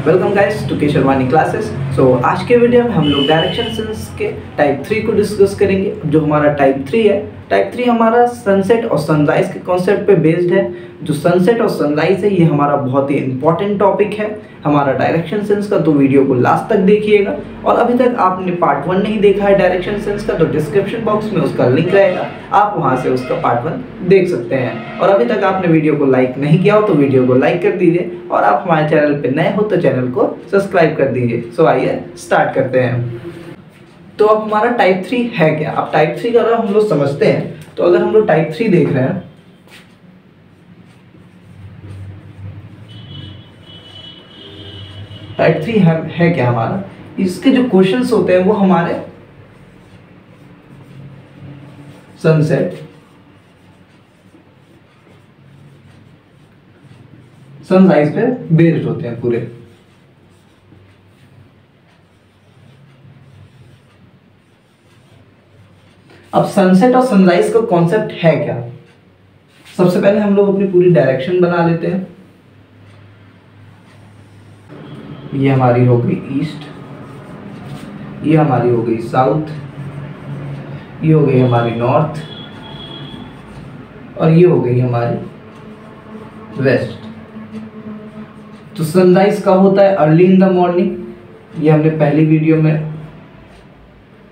Welcome guys to के शर्मानी classes. आज के वीडियो में हम लोग डायरेक्शन सेंस के टाइप 3 को डिस्कस करेंगे। जो हमारा टाइप 3 है, टाइप 3 हमारा सनसेट और सनराइज के कॉन्सेप्ट पे बेस्ड है। जो सनसेट और सनराइज है ये हमारा बहुत ही इंपॉर्टेंट टॉपिक है हमारा डायरेक्शन सेंस का, तो वीडियो को लास्ट तक देखिएगा। और अभी तक आपने पार्ट 1 नहीं देखा है डायरेक्शन सेंस का, तो डिस्क्रिप्शन बॉक्स में उसका लिंक रहेगा, आप वहां से उसका पार्ट 1 देख सकते हैं। और अभी तक आपने वीडियो को लाइक नहीं किया हो तो वीडियो को लाइक कर दीजिए, और आप हमारे चैनल पे नए हो तो चैनल को सब्सक्राइब कर दीजिए। सो आइए स्टार्ट करते हैं। तो अब हमारा टाइप 3 है क्या? अब टाइप 3 का अगर हम लोग समझते हैं, तो अगर हम लोग टाइप 3 देख रहे हैं, टाइप 3 है क्या हमारा, इसके जो क्वेश्चंस होते हैं वो हमारे सनसेट, सनराइज पे बेस्ड होते हैं पूरे। अब सनसेट और सनराइज का कॉन्सेप्ट है क्या? सबसे पहले हम लोग अपनी पूरी डायरेक्शन बना लेते हैं। ये हमारी हो गई ईस्ट, ये हमारी हो गई साउथ, ये हो गई हमारी नॉर्थ, और ये हो गई हमारी वेस्ट। तो सनराइज कब होता है? Early in the morning. ये हमने पहली वीडियो में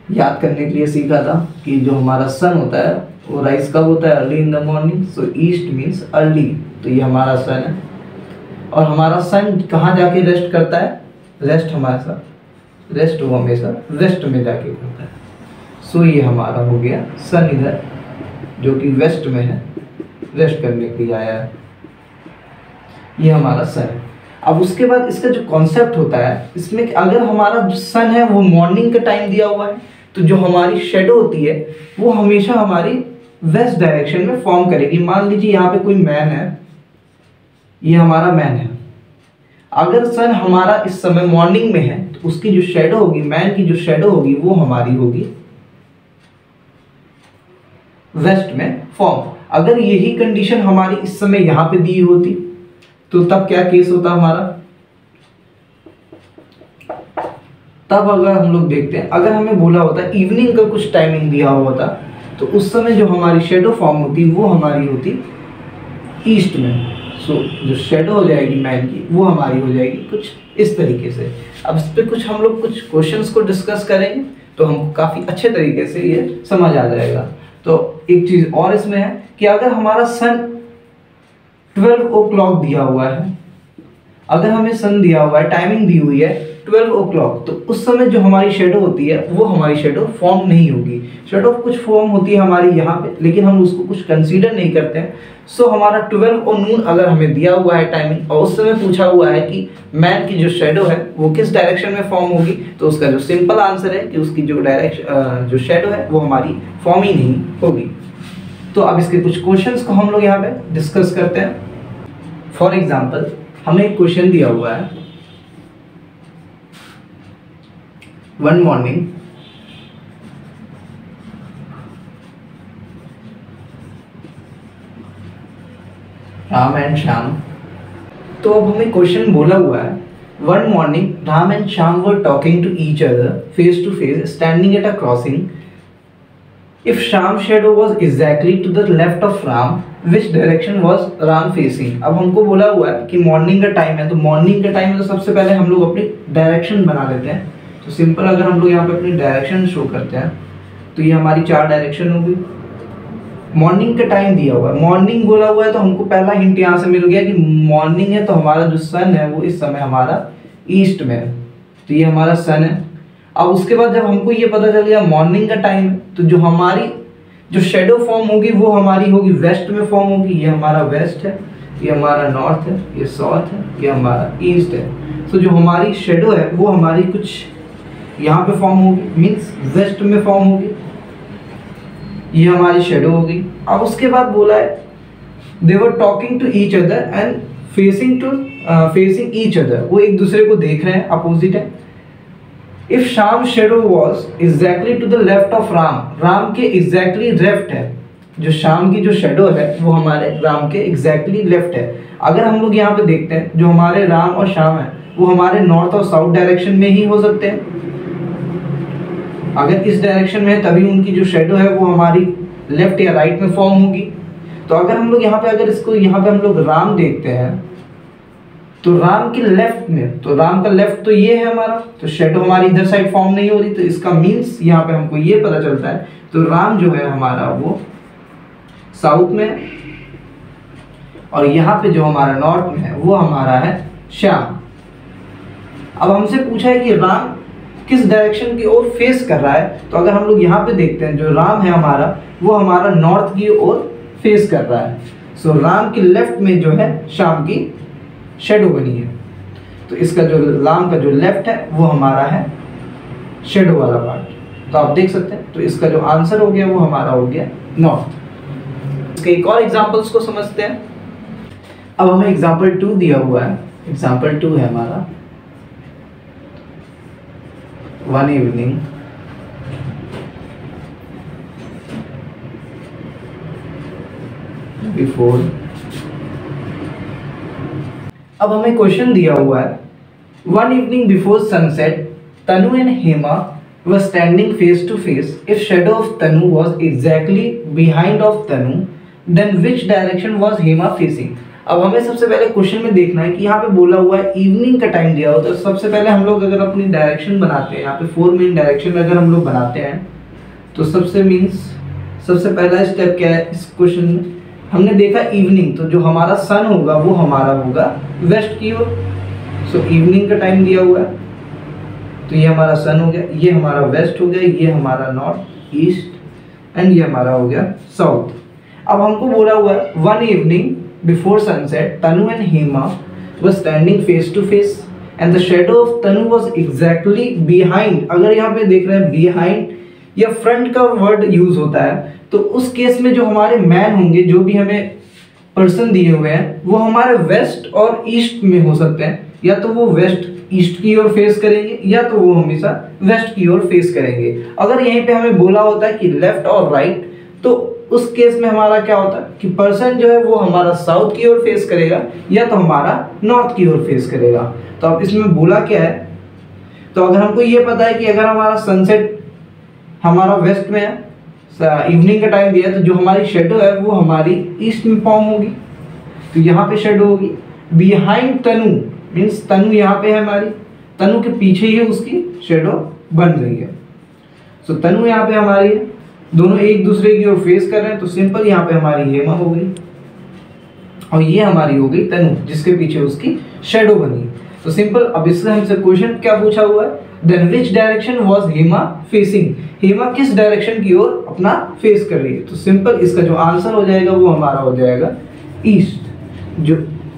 याद करने के लिए सीखा था कि जो हमारा सन होता है वो राइज कब होता है? Early in the morning. So east means early, तो ये हमारा सन है। और हमारा सन कहाँ जाके रेस्ट करता है? रेस्ट वो हमेशा वेस्ट में जाके करता है। सो ये हमारा हो गया सन इधर, जो कि वेस्ट में है, रेस्ट करने के लिए आया है। ये हमारा सन है। अब उसके बाद इसका जो कॉन्सेप्ट होता है, इसमें अगर हमारा जो सन है वो मॉर्निंग का टाइम दिया हुआ है, तो जो हमारी शेडो होती है वो हमेशा हमारी वेस्ट डायरेक्शन में फॉर्म करेगी। मान लीजिए यहाँ पे कोई मैन है, ये हमारा मैन है। अगर सन हमारा इस समय मॉर्निंग में है तो उसकी जो शेडो होगी, मैन की जो शेडो होगी, वो हमारी होगी वेस्ट में फॉर्म। अगर यही कंडीशन हमारी इस समय यहाँ पे दी होती तो तब क्या केस होता हमारा? तब अगर हम लोग देखते हैं, अगर हमें बोला होता इवनिंग का कुछ टाइमिंग दिया हुआ होता, तो उस समय जो हमारी शेडो फॉर्म होती वो हमारी होती ईस्ट में। सो जो शेडो हो जाएगी मैन की वो हमारी हो जाएगी कुछ इस तरीके से। अब इस पर कुछ हम लोग कुछ क्वेश्चंस को डिस्कस करेंगे तो हमको काफ़ी अच्छे तरीके से ये समझ आ जाएगा। तो एक चीज़ और इसमें है कि अगर हमारा सन 12 o'clock दिया हुआ है, अगर हमें सन दिया हुआ है, टाइमिंग दी हुई है 12 o'clock, तो उस समय जो हमारी शेडो होती है वो हमारी शेडो फॉर्म नहीं होगी। शेडो कुछ फॉर्म होती है हमारी यहाँ पे, लेकिन हम उसको कुछ कंसीडर नहीं करते हैं। सो हमारा 12 और नून अगर हमें दिया हुआ है टाइमिंग, और उस समय पूछा हुआ है कि मैन की जो शेडो है वो किस डायरेक्शन में फॉर्म होगी, तो उसका जो सिंपल आंसर है कि उसकी जो डायरेक्शन जो शेडो है वो हमारी फॉर्म ही नहीं होगी। तो अब इसके कुछ क्वेश्चंस को हम लोग यहाँ पे डिस्कस करते हैं। फॉर एग्जाम्पल, हमें एक क्वेश्चन दिया हुआ है, one morning Ram and Shyam. तो अब हमें क्वेश्चन बोला हुआ है, one morning Ram and Shyam were talking to each other face to face standing at a crossing. If Sham's shadow was exactly to the left of Ram, which direction was Ram facing? अब हमको बोला हुआ है कि morning का time है, तो morning का टाइम है तो सबसे पहले हम लोग अपनी डायरेक्शन बना लेते हैं। तो सिंपल अगर हम लोग यहाँ पे अपनी डायरेक्शन शो करते हैं, तो ये हमारी 4 डायरेक्शन होगी। मॉर्निंग का टाइम दिया हुआ है, मॉर्निंग बोला हुआ है, तो हमको पहला हिंट यहाँ से मिल गया कि मॉर्निंग है, तो हमारा जो सन है वो इस समय हमारा ईस्ट में है, तो ये हमारा सन है। अब उसके बाद जब हमको ये पता चल गया मॉर्निंग का टाइम है, तो जो हमारी जो शेडो फॉर्म होगी वो हमारी होगी वेस्ट में फॉर्म होगी। ये हमारा वेस्ट है, ये हमारा नॉर्थ है, ये साउथ है, ये हमारा ईस्ट है। तो जो हमारी शेडो है वो हमारी कुछ यहाँ पे फॉर्म होगी, मीन्स वेस्ट में फॉर्म होगी। ये हमारी शेडो होगी। अब उसके बाद बोला है they were talking to each other and facing each other, वो एक दूसरे को देख रहे हैं, अपोजिट है। If Sham's shadow was exactly to the left of Ram, Ram के exactly लेफ्ट है, जो शाम की जो शेडो है वो हमारे राम के एग्जैक्टली लेफ्ट है। अगर हम लोग यहाँ पे देखते हैं जो हमारे राम और शाम है वो हमारे नॉर्थ और साउथ डायरेक्शन में ही हो सकते हैं। अगर इस डायरेक्शन में है तभी उनकी जो शेडो है वो हमारी लेफ्ट या राइट में फॉर्म होगी। तो अगर हम लोग यहाँ पे अगर इसको यहाँ पे हम लोग राम देखते हैं तो राम के लेफ्ट में, तो राम का लेफ्ट तो ये है हमारा, तो शेडो हमारी इधर साइड फॉर्म नहीं हो रही, तो इसका मीन्स यहाँ पे हमको ये पता चलता है तो राम जो है हमारा वो साउथ में है और यहाँ पे जो हमारा नॉर्थ में है वो हमारा है श्याम। अब हमसे पूछा है कि राम किस डायरेक्शन की ओर फेस कर रहा है, तो अगर हम लोग यहाँ पे देखते हैं जो राम है हमारा वो हमारा नॉर्थ की ओर फेस कर रहा है। सो राम के लेफ्ट में जो है शाम की शेडो बनी है, तो इसका जो राम का जो लेफ्ट है वो हमारा है शेडो वाला पार्ट। तो आप देख सकते हैं, तो इसका जो आंसर हो गया वो हमारा हो गया नॉर्थ। इसके एक और एग्जांपल्स को समझते हैं। अब हमें एग्जांपल 2 दिया हुआ है। एग्जांपल 2 है हमारा, वन इवनिंग बिफोर। अब हमें क्वेश्चन दिया हुआ है, one evening before sunset Tanu and Hema were standing face to face. If shadow of Tanu was exactly behind of Tanu then which direction was Hema facing. अब हमें सबसे पहले क्वेश्चन में देखना है कि यहाँ पे बोला हुआ है इवनिंग का टाइम दिया हुआ, तो सबसे पहले हम लोग अगर अपनी डायरेक्शन बनाते हैं, यहाँ पे 4 मेन डायरेक्शन अगर हम लोग बनाते हैं तो सबसे पहला स्टेप क्या है इस क्वेश्चन में, हमने देखा इवनिंग, तो जो हमारा सन होगा वो हमारा होगा वेस्ट की ओर। सो इवनिंग का टाइम दिया हुआ है तो ये हमारा सन हो गया, ये हमारा वेस्ट हो गया, ये हमारा नॉर्थ ईस्ट एंड ये हमारा हो गया साउथ। अब हमको बोला हुआ है one evening before sunset Tanu and Hema were standing face to face and the shadow of Tanu was exactly behind. अगर यहाँ पे देख रहे हैं बिहाइंड या फ्रंट का वर्ड यूज होता है तो उस केस में जो हमारे मैन होंगे, जो भी हमें पर्सन दिए हुए हैं, वो हमारे वेस्ट और ईस्ट में हो सकते हैं। या तो वो वेस्ट ईस्ट की ओर फेस करेंगे या तो वो हमेशा वेस्ट की ओर फेस करेंगे। अगर यहीं पे हमें बोला होता है कि लेफ्ट और राइट, तो उस केस में हमारा क्या होता है कि पर्सन जो है वो हमारा साउथ की ओर फेस करेगा या तो हमारा नॉर्थ की ओर फेस करेगा। तो अब इसमें बोला क्या है, तो अगर हमको ये पता है कि अगर हमारा सनसेट हमारा वेस्ट में है, इवनिंग का टाइम दिया है, तो जो हमारी शेडो है वो हमारी ईस्ट में फॉर्म होगी, तो यहाँ पे शेडो होगी। बिहाइंड तनु मीन्स तनु यहाँ पे है हमारी, तनु के पीछे ही उसकी शेडो बन रही है। सो तनु यहाँ पे हमारी है, दोनों एक दूसरे की ओर फेस कर रहे हैं, तो सिंपल यहाँ पे हमारी हेमा हो गई और ये हमारी हो गई तनु जिसके पीछे उसकी शेडो बनी। तो सिंपल, अब इससे हमसे क्वेश्चन क्या पूछा हुआ है, then which direction was Hema facing. Hema किस डायरेक्शन की ओर अपना फेस कर रही है, तो सिंपल इसका जो आंसर हो जाएगा वो हमारा हो जाएगा ईस्ट। जो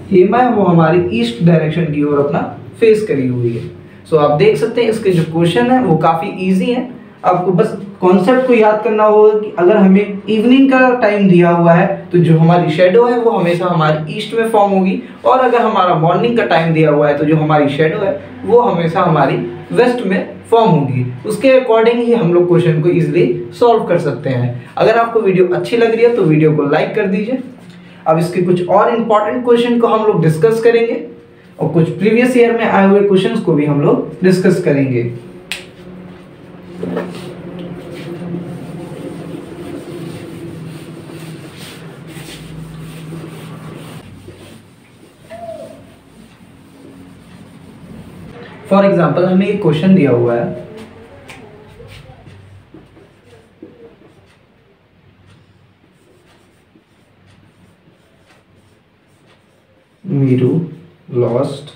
हेमा है वो हमारी ईस्ट डायरेक्शन की ओर अपना फेस करी हुई है। सो आप देख सकते हैं इसके जो क्वेश्चन है वो काफ़ी ईजी है। आपको बस कॉन्सेप्ट को याद करना होगा कि अगर हमें इवनिंग का टाइम दिया हुआ है तो जो हमारी शेडो है वो हमेशा हमारी ईस्ट में फॉर्म होगी, और अगर हमारा मॉर्निंग का टाइम दिया हुआ है तो जो हमारी शेडो है वो हमेशा हमारी वेस्ट में फॉर्म होगी। उसके अकॉर्डिंग ही हम लोग क्वेश्चन को इजीली सॉल्व कर सकते हैं। अगर आपको वीडियो अच्छी लग रही है तो वीडियो को लाइक कर दीजिए। अब इसके कुछ और इम्पॉर्टेंट क्वेश्चन को हम लोग डिस्कस करेंगे और कुछ प्रीवियस ईयर में आए हुए क्वेश्चंस को भी हम लोग डिस्कस करेंगे। फॉर एग्जाम्पल हमें एक क्वेश्चन दिया हुआ है, मीरू लॉस्ट।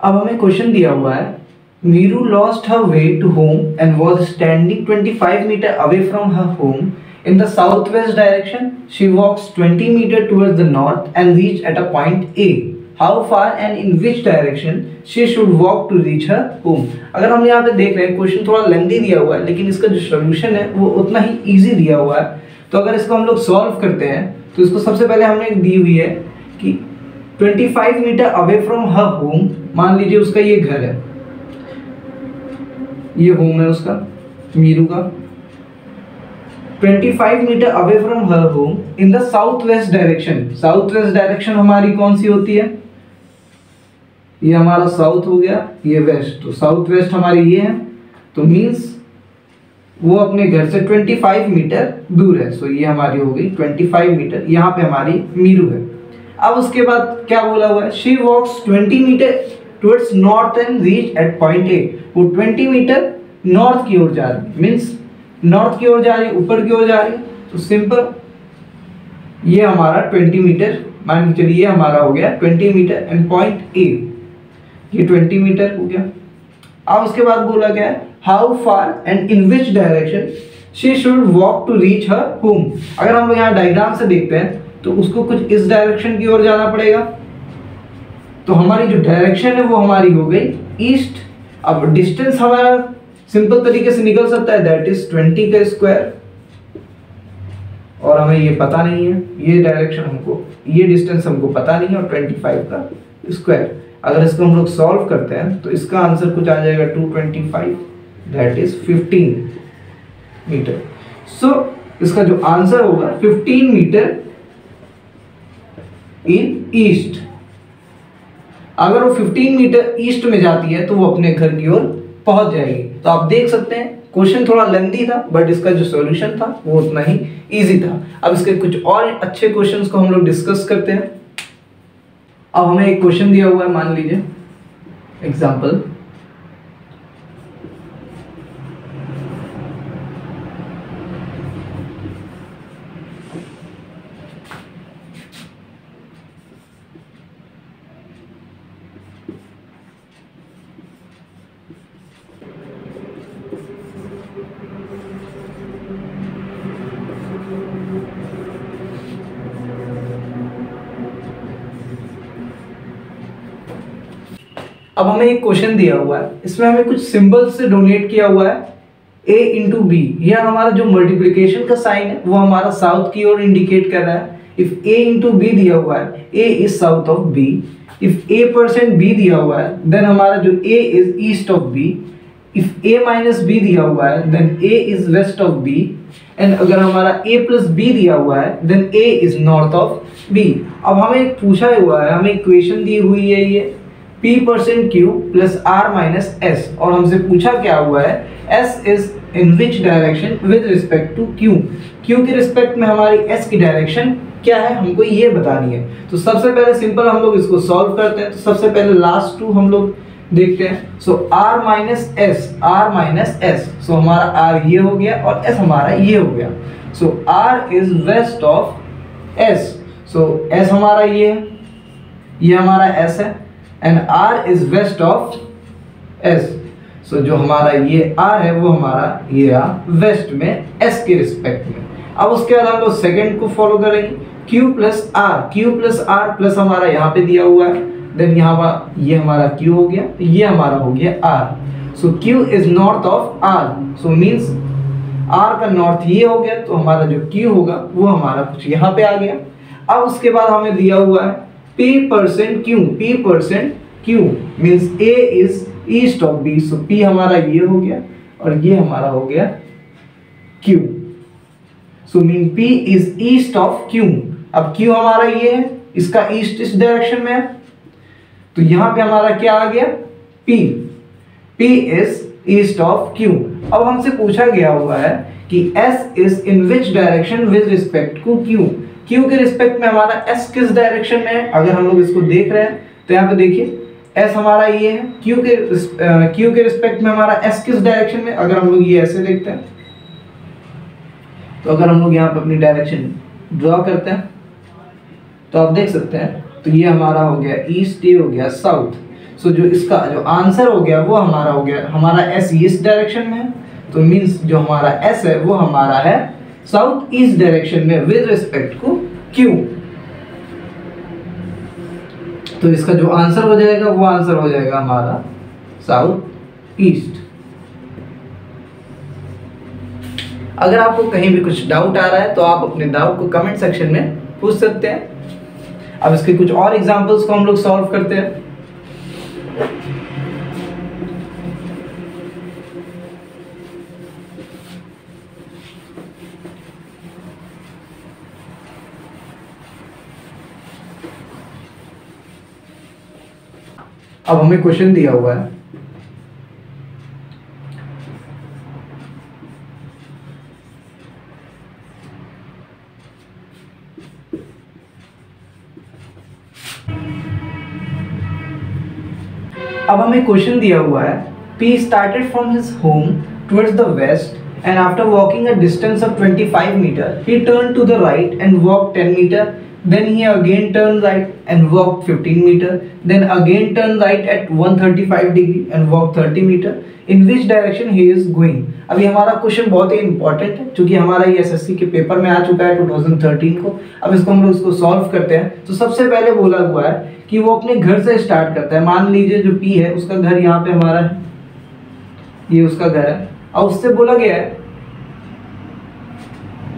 अब हमें क्वेश्चन दिया हुआ है, Meeru lost her way to home and was standing 25 metre away from her home in the southwest direction. She walks 20 meters towards the north and reach at a point A. How far and in which direction she should walk to reach her home? अगर हम यहाँ पे देख रहे हैं question थोड़ा lengthy दिया हुआ है, लेकिन इसका जो सोल्यूशन है वो उतना ही इजी दिया हुआ है। तो अगर इसको हम लोग सॉल्व करते हैं तो इसको सबसे पहले हमने दी हुई है कि 25 metre away from her home, मान लीजिए उसका ये घर है, ये होम है उसका मीरू का, 25 metre away from her home in the south west direction. South west direction हमारी कौन सी होती है? ये हमारा साउथ हो गया, ये वेस्ट, तो साउथ वेस्ट हमारी ये है, तो मीन्स वो अपने घर से 25 मीटर दूर है। सो ये हमारी हो गई 25 मीटर, यहाँ पे हमारी मीरू है। अब उसके बाद क्या बोला हुआ है? She walks 20 metre towards north and reach at point A. वो 20 मीटर नॉर्थ की ओर जा रही है, मीन्स नॉर्थ की ओर जा रही है, ऊपर की ओर जा रही है। तो सिंपल ये हमारा 20 मीटर मान के चलिए, ये हमारा हो गया 20 मीटर एंड पॉइंट ए, ये 20 मीटर हो गया। अब उसके बाद बोला गया है how far and in which direction she should walk to reach her home. अगर हम लोग यहाँ डायग्राम से देखते हैं तो उसको कुछ इस डायरेक्शन की ओर जाना पड़ेगा, तो हमारी जो डायरेक्शन है वो हमारी हो गई ईस्ट। अब डिस्टेंस हमारा सिंपल तरीके से निकल सकता है, दैट इज 20 का स्क्वायर, और हमें ये पता नहीं है, ये डायरेक्शन हमको, ये डिस्टेंस हमको पता नहीं है, और 25 का स्क्वायर। अगर इसको हम लोग सॉल्व करते हैं तो इसका आंसर कुछ आ जाएगा 225, दैट इज 15 मीटर। सो इसका जो आंसर होगा 15 मीटर इन ईस्ट। अगर वो 15 मीटर ईस्ट में जाती है तो वो अपने घर की ओर पहुंच जाएगी। तो आप देख सकते हैं क्वेश्चन थोड़ा लेंथी था, बट इसका जो सॉल्यूशन था वो उतना ही इजी था। अब इसके कुछ और अच्छे क्वेश्चंस को हम लोग डिस्कस करते हैं। अब हमें एक क्वेश्चन दिया हुआ है, मान लीजिए एग्जाम्पल, अब हमें एक क्वेश्चन दिया हुआ है, इसमें हमें कुछ सिंबल से डोनेट किया हुआ है a इंटू बी। यह हमारा जो मल्टीप्लिकेशन का साइन है वो हमारा साउथ की ओर इंडिकेट कर रहा है। इफ a इंटू बी दिया हुआ है, a is south of b। If a% b दिया हुआ है, देन हमारा जो a is east of b। If a minus b दिया हुआ है, then a is west of b। And अगर हमारा a प्लस b दिया हुआ है, then a is north of b। अब हमें पूछा हुआ है, हमें इक्वेशन दी हुई है ये P% Q plus R minus S, और हमसे पूछा क्या हुआ है S is in which direction with respect to Q। Q के रिस्पेक्ट में हमारी S की डायरेक्शन क्या है हमको ये बतानी है। तो सबसे पहले सिंपल हम लोग इसको सॉल्व करते हैं। तो सबसे पहले लास्ट टू हम लोग देखते हैं। सो R माइनस S, सो हमारा R ये हो गया और S हमारा ये हो गया। So R is west of S, so S हमारा ये है, ये हमारा S है, and R is west of S। So जो हमारा ये R है वो हमारा ये वेस्ट में S के रिस्पेक्ट में। अब उसके बाद हम लोग सेकंड को फॉलो करेंगे, Q प्लस R प्लस हमारा यहाँ पे दिया हुआ है, देन यहाँ पर ये हमारा Q हो गया, ये हमारा हो गया R। So Q is north of R, so means R का नॉर्थ ये हो गया, तो हमारा जो Q होगा वो हमारा कुछ यहाँ पे आ गया। अब उसके बाद हमें दिया हुआ है P% Q means A is east of B, so P हमारा ये हो गया और ये हमारा हो गया Q, so mean P is east of Q। अब Q हमारा ये है, इसका ईस्ट इस डायरेक्शन में है, तो यहाँ पे हमारा क्या आ गया P is east of Q। अब हमसे पूछा गया हुआ है कि S is in which direction with respect to Q। Q के रिस्पेक्ट में हमारा S किस डायरेक्शन में है। अगर हम लोग इसको देख रहे हैं तो यहाँ पे देखिए S हमारा ये है, Q के रिस्पेक्ट में हमारा S किस डायरेक्शन में। अगर हम लोग ये ऐसे देखते हैं तो अगर हम लोग यहाँ पे अपनी डायरेक्शन ड्रॉ करते हैं तो आप देख सकते हैं, तो ये हमारा हो गया ईस्ट, ये हो गया साउथ। सो जो इसका जो आंसर हो गया वो हमारा हो गया, हमारा S ईस्ट डायरेक्शन में है, तो मीन्स जो हमारा S है वो हमारा है साउथ ईस्ट डायरेक्शन में विद रिस्पेक्ट टू Q। तो इसका जो आंसर हो जाएगा वो आंसर हो जाएगा हमारा साउथ ईस्ट। अगर आपको कहीं भी कुछ डाउट आ रहा है तो आप अपने डाउट को कमेंट सेक्शन में पूछ सकते हैं। अब इसके कुछ और एग्जांपल्स को हम लोग सॉल्व करते हैं। अब हमें क्वेश्चन दिया हुआ है P started from his home towards the west and after walking a distance of 25 meter he turned to the right and walked 10 meter. Then he again turned right and walked 15 meter. Then again turned right at 135 degree and walked 30 meter. In which direction he is going? अभी हमारा question बहुत ही important है क्योंकि हमारा ये SSC के paper में आ चुका है 2013 को। अब इसको हम लोग इसको सॉल्व करते हैं। तो सबसे पहले बोला हुआ है कि वो अपने घर से स्टार्ट करता है। मान लीजिए जो पी है उसका घर यहाँ पे हमारा है, ये उसका घर है, और उससे बोला गया है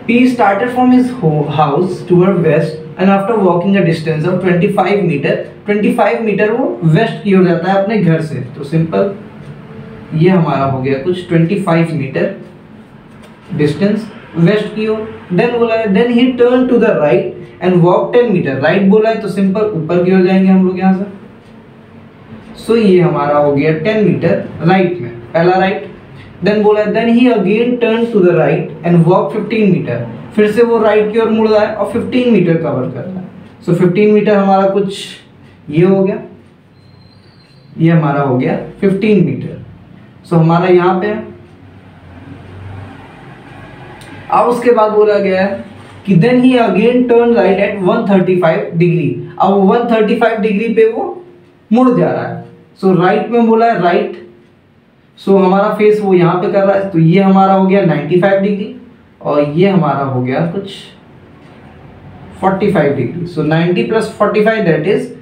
P started from his house toward west and after walking a distance of 25 metre वो वेस्ट की ओर जाता है अपने घर से। तो सिंपल ये हमारा हो गया कुछ 25 मीटर डिस्टेंस वेस्ट की ओर। देन बोला है then he turn to the right and walk 10 metre. Right बोला है तो सिंपल ऊपर की ओर जाएंगे हम लोग यहाँ से। सो ये हमारा हो गया 10 मीटर राइट में, पहला राइट। देन बोला है then he again turn to the right and walk 15 metre. फिर से वो राइट की ओर मुड़ रहा है और 15 मीटर कवर कर रहा है। सो 15 मीटर हमारा कुछ ये हो गया, ये हमारा हो गया 15 मीटर। सो हमारा यहाँ पे अब उसके बाद बोला गया है कि then he again turn right at 135 degree. अब 135 डिग्री पे वो मुड़ जा रहा है। सो राइट में बोला है राइट, सो हमारा फेस वो यहाँ पे कर रहा है। तो ये हमारा हो गया 95 डिग्री और ये हमारा हो गया कुछ 45 degree. So 90 plus 45 that is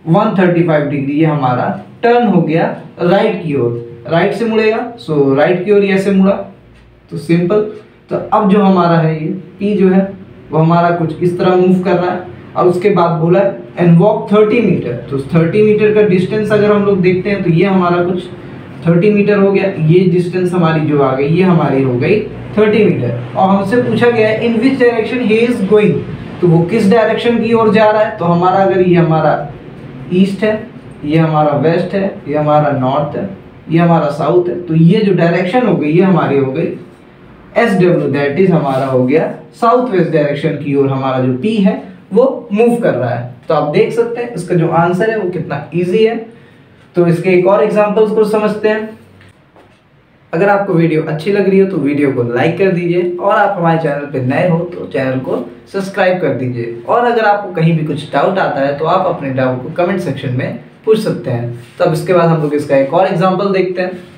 135 degree. ये हमारा टर्न हो गया राइट की ओर, राइट से मुड़ेगा। सो राइट की ओर ऐसे मुड़ा तो सिंपल। तो अब जो हमारा है ये पी जो है वो हमारा कुछ इस तरह मूव कर रहा है। और उसके बाद बोला है एंड वॉक 30 मीटर। तो 30 मीटर का डिस्टेंस अगर हम लोग देखते हैं तो ये हमारा कुछ 30 मीटर हो गया। ये डिस्टेंस हमारी जो आ गई ये हमारी हो गई 30 मीटर। और हमसे पूछा गया है in which direction he is going, तो वो किस डायरेक्शन की ओर जा रहा है। तो हमारा अगर ये हमारा ईस्ट है, ये हमारा वेस्ट है, ये हमारा नॉर्थ है, ये हमारा साउथ है, तो ये जो डायरेक्शन हो गई ये हमारी हो गई SW, दैट इज हमारा हो गया साउथ वेस्ट डायरेक्शन की ओर हमारा जो P है वो मूव कर रहा है। तो आप देख सकते हैं इसका जो आंसर है वो कितना इजी है। तो इसके एक और एग्जांपल्स को समझते हैं। अगर आपको वीडियो अच्छी लग रही हो तो वीडियो को लाइक कर दीजिए और आप हमारे चैनल पे नए हो तो चैनल को सब्सक्राइब कर दीजिए। और अगर आपको कहीं भी कुछ डाउट आता है तो आप अपने डाउट को कमेंट सेक्शन में पूछ सकते हैं। तो अब इसके बाद हम लोग इसका एक और एग्जांपल देखते हैं।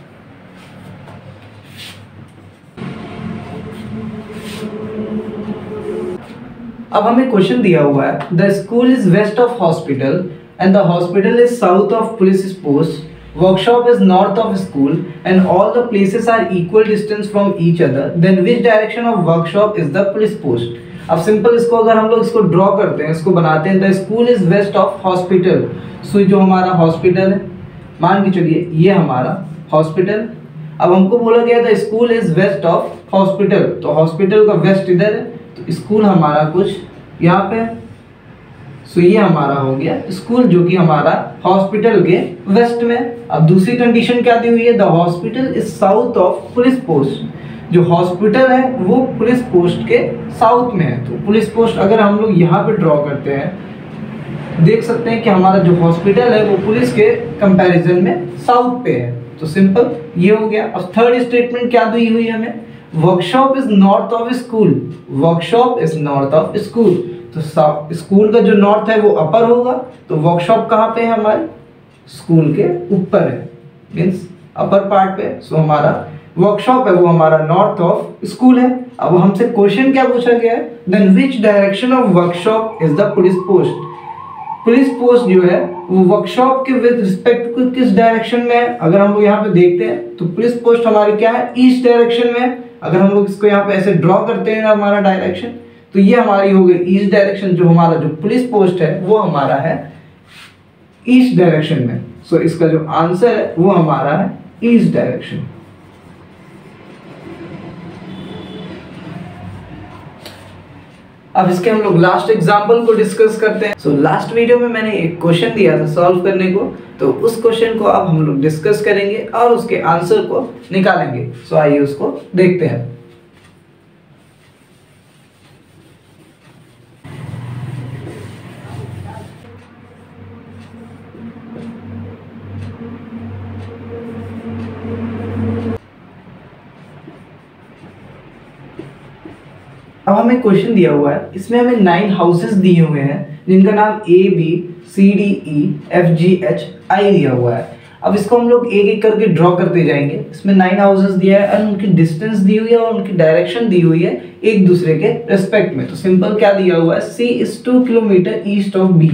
अब हमें क्वेश्चन दिया हुआ है the school is west of hospital and the hospital is south of police post, workshop is north of school and all the places are equal distance from each other, then which direction of workshop is the police post. अब simple इसको अगर हम लोग इसको draw करते हैं, इसको बनाते हैं, the school is west of hospital. So जो हमारा हॉस्पिटल है, मान के चलिए ये हमारा हॉस्पिटल। अब हमको बोला गया था school is west of hospital, तो हॉस्पिटल का वेस्ट इधर है, तो स्कूल हमारा कुछ यहाँ पे। सो ये हमारा हो गया स्कूल जो कि हमारा हॉस्पिटल के वेस्ट में। अब दूसरी कंडीशन क्या दी हुई है, the hospital is south of police post. जो हॉस्पिटल है वो पुलिस पोस्ट के साउथ में है। तो पुलिस पोस्ट अगर हम लोग यहाँ पे ड्रॉ करते हैं, देख सकते हैं कि हमारा जो हॉस्पिटल है वो पुलिस के कंपैरिजन में साउथ पे है। तो सिंपल ये हो गया। अब थर्ड स्टेटमेंट क्या दी हुई है हमें, workshop is north of school, workshop is north of school. तो स्कूल का जो नॉर्थ है वो अपर होगा, तो वर्कशॉप कहाँ पे है हमारे स्कूल के ऊपर है, मीन्स अपर पार्ट पे। सो हमारा वर्कशॉप है वो हमारा नॉर्थ ऑफ स्कूल है। अब हमसे क्वेश्चन क्या पूछा गया है, then which direction of workshop is the police post. Police post जो है वो वर्कशॉप के विद रिस्पेक्ट टू किस डायरेक्शन में है। अगर हम लोग यहाँ पे देखते हैं तो पुलिस पोस्ट हमारी क्या है, ईस्ट डायरेक्शन में। अगर हम लोग इसको यहाँ पे ऐसे ड्रॉ करते हैं ना हमारा डायरेक्शन, तो ये हमारी हो गई ईस्ट डायरेक्शन। जो हमारा जो पुलिस पोस्ट है वो हमारा है ईस्ट डायरेक्शन में। सो इसका जो आंसर है वो हमारा है ईस्ट डायरेक्शन। अब इसके हम लोग लास्ट एग्जाम्पल को डिस्कस करते हैं। सो लास्ट वीडियो में मैंने एक क्वेश्चन दिया था सॉल्व करने को, तो उस क्वेश्चन को अब हम लोग डिस्कस करेंगे और उसके आंसर को निकालेंगे। सो आइए उसको देखते हैं। अब हमें क्वेश्चन दिया हुआ है, इसमें हमें 9 हाउसेस दिए हुए हैं जिनका नाम A B C D E F G H I दिया हुआ है। अब इसको हम लोग एक एक करके ड्रॉ करते जाएंगे। इसमें 9 हाउसेस दिया है और उनकी डिस्टेंस दी हुई है और उनकी डायरेक्शन दी हुई है एक दूसरे के रेस्पेक्ट में। तो सिंपल क्या दिया हुआ है, C is 2 kilometre east of B।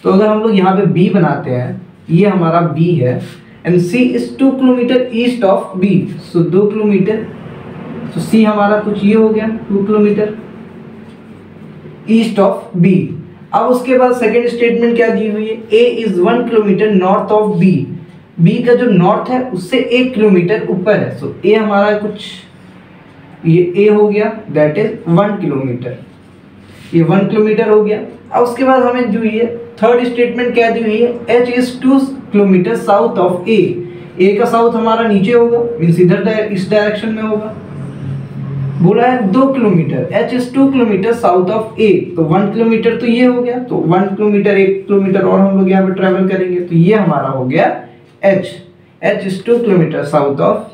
तो अगर हम लोग यहाँ पे B बनाते हैं, ये हमारा B है, and C is 2 kilometre east of B, so 2 kilometre. तो C हमारा कुछ ये हो गया 2 किलोमीटर ईस्ट ऑफ B। अब उसके बाद सेकेंड स्टेटमेंट क्या दी हुई है, A is 1 kilometre north of B। B का जो नॉर्थ है उससे 1 किलोमीटर ऊपर है। सो A हमारा कुछ ये A हो गया, दैट इज 1 किलोमीटर, ये 1 किलोमीटर हो गया। अब उसके बाद हमें जो ये थर्ड स्टेटमेंट क्या दी हुई है, H is 2 kilometre south of A। A का साउथ हमारा नीचे होगा, मीन्स इधर इस डायरेक्शन में होगा। बोला है 2 kilometre, H is 2 kilometre south of A, तो 1 किलोमीटर तो ये हो गया, तो 1 किलोमीटर 1 किलोमीटर और हम लोग यहाँ पे ट्रेवल करेंगे, तो ये हमारा हो गया H is 2 kilometre south of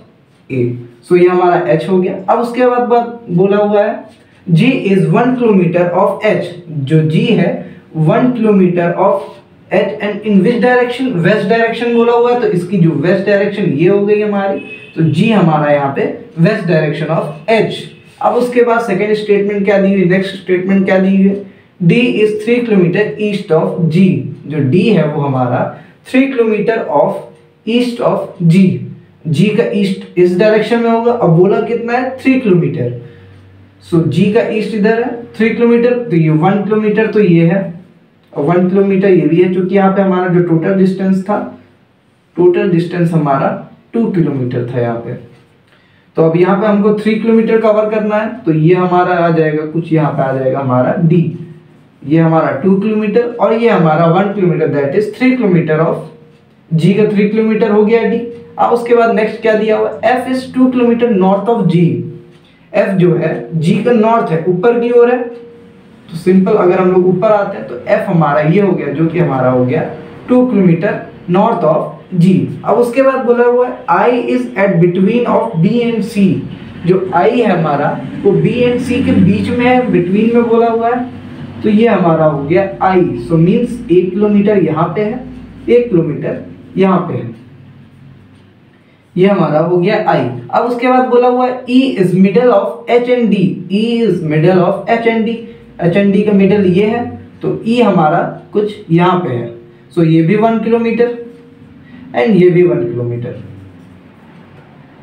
A। सो ये हमारा H हो गया। अब उसके बाद बोला हुआ है G is 1 kilometre of H, जो G है 1 kilometre of H and in which direction, west direction बोला हुआ है, तो इसकी जो वेस्ट डायरेक्शन ये हो गई हमारी, तो G हमारा यहाँ पे वेस्ट डायरेक्शन ऑफ H। अब उसके बाद सेकेंड स्टेटमेंट क्या दी हुई, नेक्स्ट स्टेटमेंट क्या दी हुई है, D is 3 kilometre east of G, जो D है वो हमारा 3 kilometre of east of G। G का ईस्ट इस डायरेक्शन में होगा। अब बोला कितना है 3 किलोमीटर, सो G का ईस्ट इधर है 3 किलोमीटर, तो ये 1 किलोमीटर तो ये है और 1 किलोमीटर ये भी है, क्योंकि यहाँ पे हमारा जो टोटल डिस्टेंस था, टोटल डिस्टेंस हमारा 2 किलोमीटर था यहाँ पे। तो अब यहाँ पे हमको 3 किलोमीटर कवर करना है, तो ये हमारा आ जाएगा कुछ, यहाँ पे आ जाएगा हमारा D, ये हमारा 2 किलोमीटर और ये हमारा 1 kilometre, that is 3 kilometre of G का 3 किलोमीटर हो गया D। अब उसके बाद नेक्स्ट क्या दिया हुआ, F is 2 kilometre north of G। F जो है G का नॉर्थ है, ऊपर की ओर है, तो सिंपल अगर हम लोग ऊपर आते हैं तो F हमारा ये हो गया, जो कि हमारा हो गया 2 किलोमीटर नॉर्थ ऑफ G। अब उसके बाद बोला हुआ है I is at between of B and C, जो I है हमारा वो B एंड C के बीच में है, बिटवीन में बोला हुआ है, तो ये हमारा हो गया I। सो मीन्स 1 किलोमीटर यहाँ पे है, 1 किलोमीटर यहाँ पे है, ये हमारा हो गया I। अब उसके बाद बोला हुआ है E is middle of H and D, E is middle of H and D, H and D का मिडल ये है, तो E हमारा कुछ यहाँ पे है, सो ये भी 1 किलोमीटर एंड ये भी 1 किलोमीटर,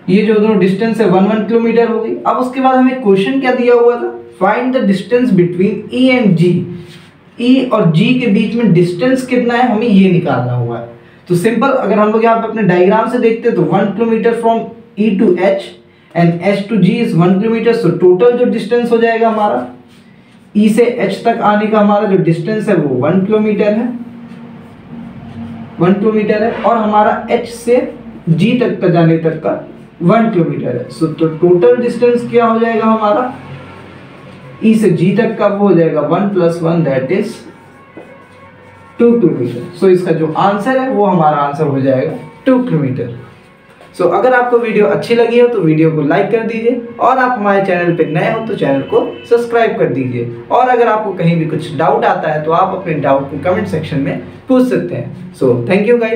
ये जो दोनों डिस्टेंस है 1 किलोमीटर हो गई। अब उसके बाद हमें क्वेश्चन क्या दिया हुआ था, find the distance between E and G। E और G के बीच में डिस्टेंस कितना है हमें ये निकालना हुआ है। तो सिंपल अगर हम लोग यहाँ पे अपने डायग्राम से देखते हैं तो 1 kilometre from E to H and H to G is 1 kilometre, so total जो डिस्टेंस हो जाएगा हमारा E से H तक आने का हमारा जो डिस्टेंस है वो 1 किलोमीटर है, 1 किलोमीटर है, और हमारा H से G तक का जाने तक का 1 किलोमीटर है। सो तो टोटल डिस्टेंस क्या हो जाएगा हमारा E से G तक का, वो हो जाएगा 1 + 1 दैट इज 2 किलोमीटर। सो इसका जो आंसर है वो हमारा आंसर हो जाएगा 2 किलोमीटर। सो अगर आपको वीडियो अच्छी लगी हो तो वीडियो को लाइक कर दीजिए, और आप हमारे चैनल पर नए हो तो चैनल को सब्सक्राइब कर दीजिए, और अगर आपको कहीं भी कुछ डाउट आता है तो आप अपने डाउट को कमेंट सेक्शन में पूछ सकते हैं। So thank you guys.